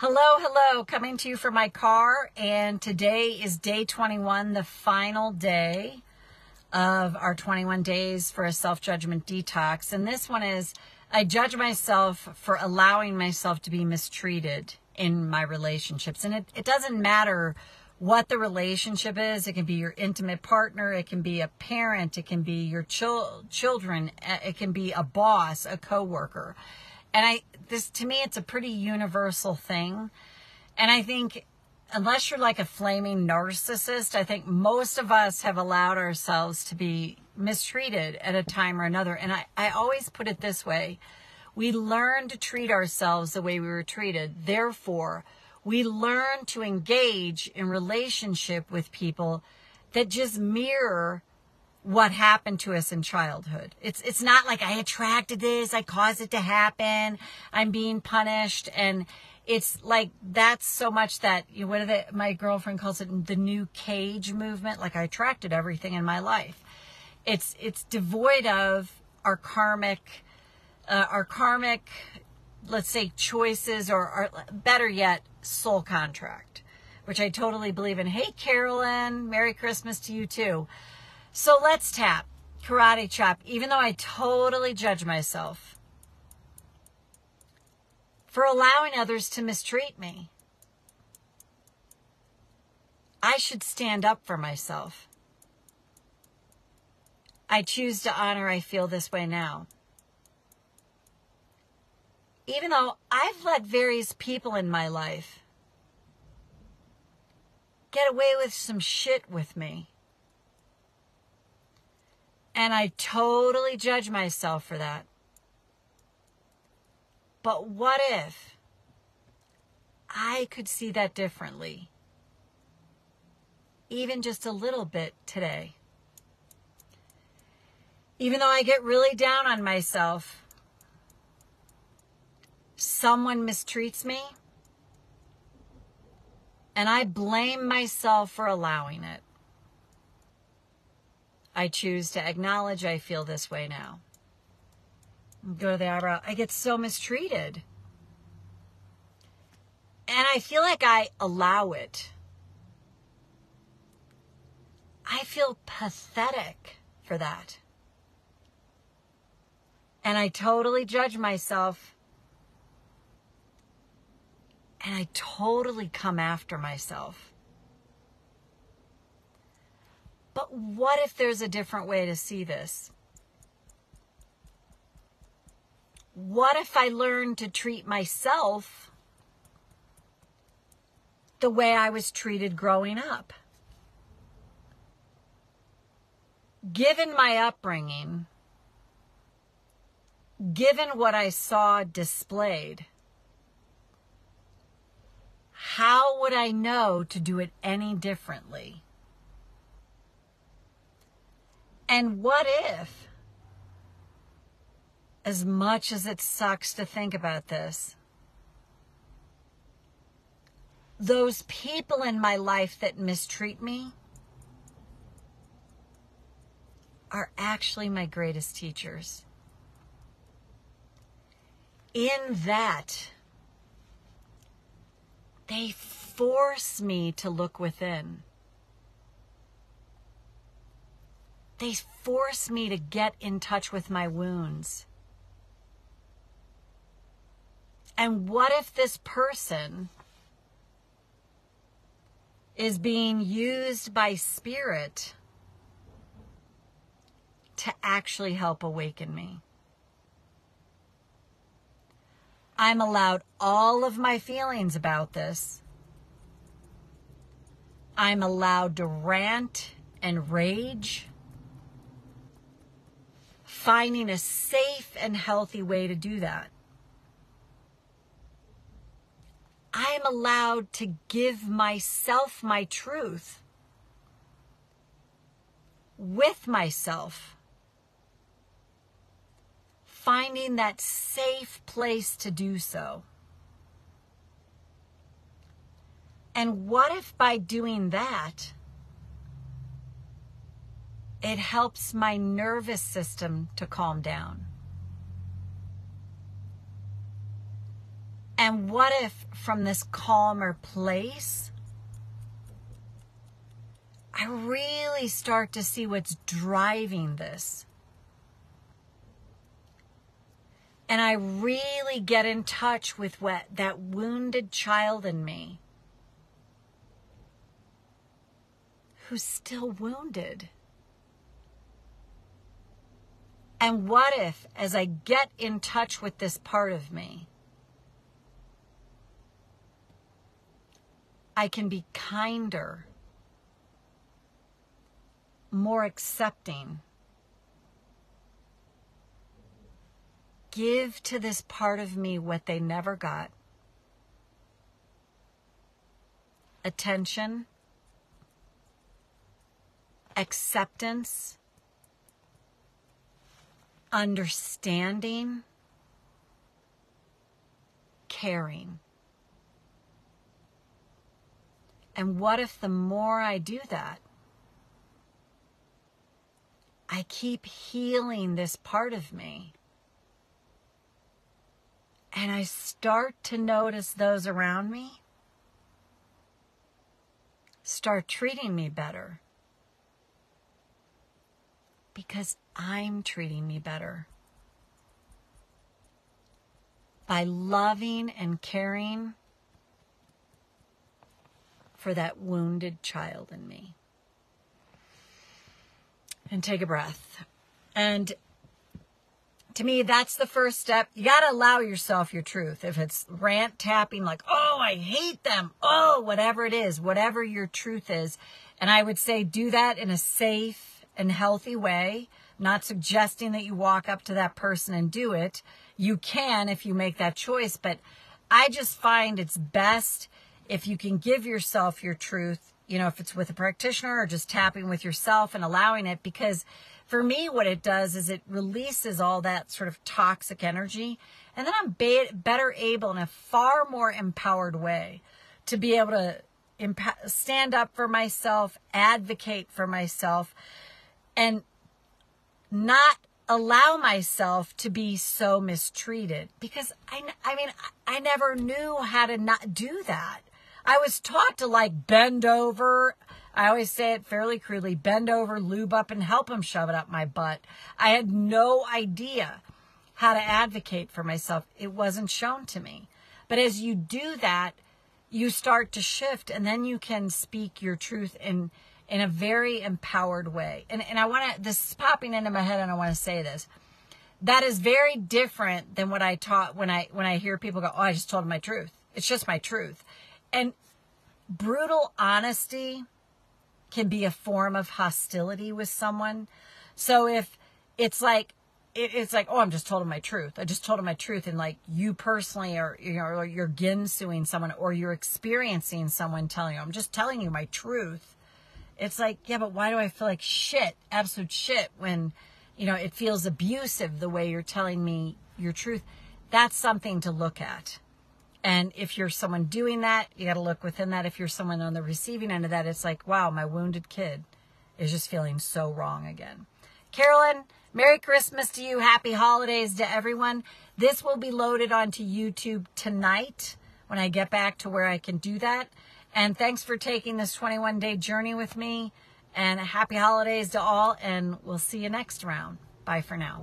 Hello, hello, coming to you from my car, and today is day 21, the final day of our 21 days for a self-judgment detox. And this one is, I judge myself for allowing myself to be mistreated in my relationships. And it doesn't matter what the relationship is. It can be your intimate partner, it can be a parent, it can be your children, it can be a boss, a coworker. And to me, it's a pretty universal thing. And I think unless you're like a flaming narcissist, I think most of us have allowed ourselves to be mistreated at a time or another. And I always put it this way. We learn to treat ourselves the way we were treated. Therefore, we learn to engage in relationship with people that just mirror what happened to us in childhood. It's not like I attracted this, I caused it to happen, I'm being punished. And it's like, that's so much that, my girlfriend calls it the new cage movement. Like, I attracted everything in my life. It's devoid of our karmic, let's say, choices, or better yet, soul contract, which I totally believe in. Hey, Carolyn, Merry Christmas to you too. So let's tap, karate chop, even though I totally judge myself for allowing others to mistreat me. I should stand up for myself. I choose to honor I feel this way now. Even though I've let various people in my life get away with some shit with me. And I totally judge myself for that. But what if I could see that differently? Even just a little bit today. Even though I get really down on myself, someone mistreats me, and I blame myself for allowing it. I choose to acknowledge I feel this way now. Go to the eyebrow. I get so mistreated. And I feel like I allow it. I feel pathetic for that. And I totally judge myself. And I totally come after myself. But what if there's a different way to see this? What if I learned to treat myself the way I was treated growing up? Given my upbringing, given what I saw displayed, how would I know to do it any differently? And what if, as much as it sucks to think about this, those people in my life that mistreat me are actually my greatest teachers? In that, they force me to look within. They force me to get in touch with my wounds. And what if this person is being used by spirit to actually help awaken me? I'm allowed all of my feelings about this. I'm allowed to rant and rage, finding a safe and healthy way to do that. I am allowed to give myself my truth with myself, finding that safe place to do so. And what if by doing that, it helps my nervous system to calm down? And what if from this calmer place, I really start to see what's driving this? And I really get in touch with that wounded child in me who's still wounded. And what if, as I get in touch with this part of me, I can be kinder, more accepting, give to this part of me what they never got: attention, acceptance, understanding, caring. And what if the more I do that, I keep healing this part of me, and I start to notice those around me start treating me better because I'm treating me better by loving and caring for that wounded child in me. And take a breath. And to me, that's the first step. You got to allow yourself your truth. If it's rant tapping, like, oh, I hate them, oh, whatever it is, whatever your truth is. And I would say do that in a safe and healthy way, not suggesting that you walk up to that person and do it. You can if you make that choice, but I just find it's best if you can give yourself your truth, you know, if it's with a practitioner or just tapping with yourself and allowing it, because for me, what it does is it releases all that sort of toxic energy. And then I'm better able in a far more empowered way to be able to stand up for myself, advocate for myself, and not allow myself to be so mistreated. Because I never knew how to not do that. I was taught to like bend over. I always say it fairly crudely, bend over, lube up, and help him shove it up my butt. I had no idea how to advocate for myself. It wasn't shown to me. But as you do that, you start to shift, and then you can speak your truth in a very empowered way. And I want to, this is popping into my head, and I want to say this. That is very different than what I taught when I hear people go, oh, I just told him my truth. It's just my truth. And brutal honesty can be a form of hostility with someone. So if it's like, oh, I'm just told him my truth. I just told him my truth. And like you personally are, you know, or you're ginsuing someone, or you're experiencing someone telling you, I'm just telling you my truth. It's like, yeah, but why do I feel like shit, absolute shit, when, you know, it feels abusive the way you're telling me your truth? That's something to look at. And if you're someone doing that, you got to look within that. If you're someone on the receiving end of that, it's like, wow, my wounded kid is just feeling so wrong again. Carolyn, Merry Christmas to you. Happy holidays to everyone. This will be loaded onto YouTube tonight when I get back to where I can do that. And thanks for taking this 21-day journey with me. And happy holidays to all. And we'll see you next round. Bye for now.